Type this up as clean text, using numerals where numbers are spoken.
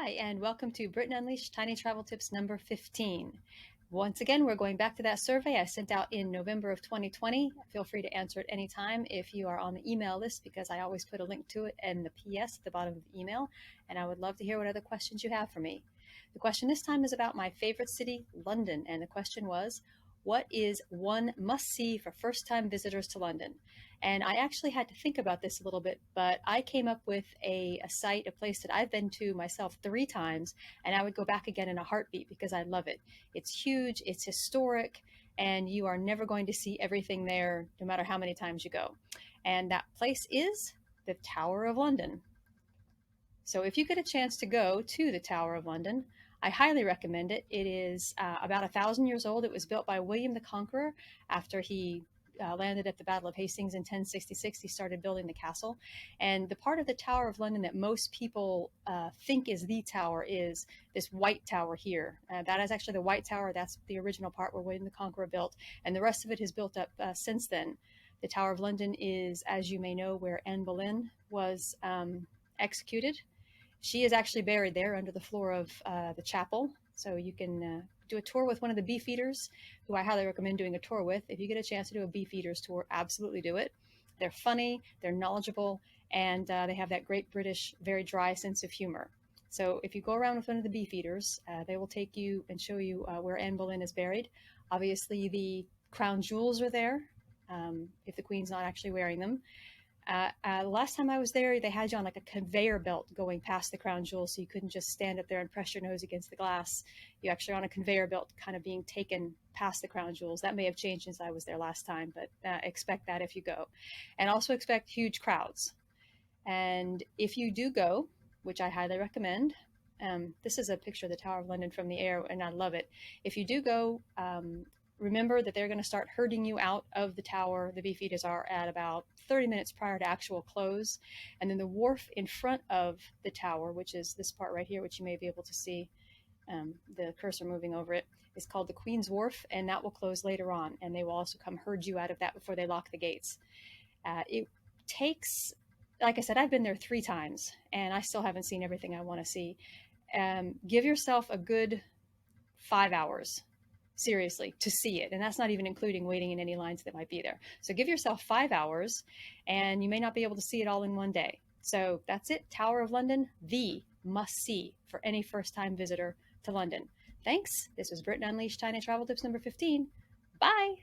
Hi, and welcome to Britain Unleashed Tiny Travel Tips number 15. Once again, we're going back to that survey I sent out in November of 2020. Feel free to answer at any time if you are on the email list, because I always put a link to it in the PS at the bottom of the email, and I would love to hear what other questions you have for me. The question this time is about my favorite city, London, and the question was, what is one must-see for first-time visitors to London? And I actually had to think about this a little bit, but I came up with a site, a place that I've been to myself 3 times, and I would go back again in a heartbeat because I love it. It's huge, it's historic, and you are never going to see everything there no matter how many times you go. And that place is the Tower of London. So if you get a chance to go to the Tower of London, I highly recommend it. It is about 1,000 years old. It was built by William the Conqueror after he landed at the Battle of Hastings in 1066. He started building the castle. And the part of the Tower of London that most people think is the tower is this white tower here. That is actually the White Tower. That's the original part where William the Conqueror built. And the rest of it has built up since then. The Tower of London is, as you may know, where Anne Boleyn was executed. She is actually buried there under the floor of the chapel. So you can do a tour with one of the Beefeaters, who I highly recommend doing a tour with. If you get a chance to do a Beefeaters tour, absolutely do it. They're funny, they're knowledgeable, and they have that great British, very dry sense of humor. So if you go around with one of the Beefeaters, they will take you and show you where Anne Boleyn is buried. Obviously, the crown jewels are there, if the Queen's not actually wearing them. Last time I was there, they had you on like a conveyor belt going past the crown jewels, so you couldn't just stand up there and press your nose against the glass. You actually are on a conveyor belt kind of being taken past the crown jewels. That may have changed since I was there last time, but expect that if you go. And also expect huge crowds. And if you do go, which I highly recommend, this is a picture of the Tower of London from the air, and I love it. If you do go, remember that they're going to start herding you out of the tower. The Beefeaters are at about 30 minutes prior to actual close. And then the wharf in front of the tower, which is this part right here, which you may be able to see, the cursor moving over it, is called the Queen's Wharf, and that will close later on. And they will also come herd you out of that before they lock the gates. It takes, like I said, I've been there 3 times, and I still haven't seen everything I want to see. Give yourself a good 5 hours, seriously, to see it. And that's not even including waiting in any lines that might be there. So give yourself 5 hours, and you may not be able to see it all in one day. So that's it. Tower of London, the must-see for any first-time visitor to London. Thanks. This was Britain Unleashed Tiny Travel Tips number 15. Bye.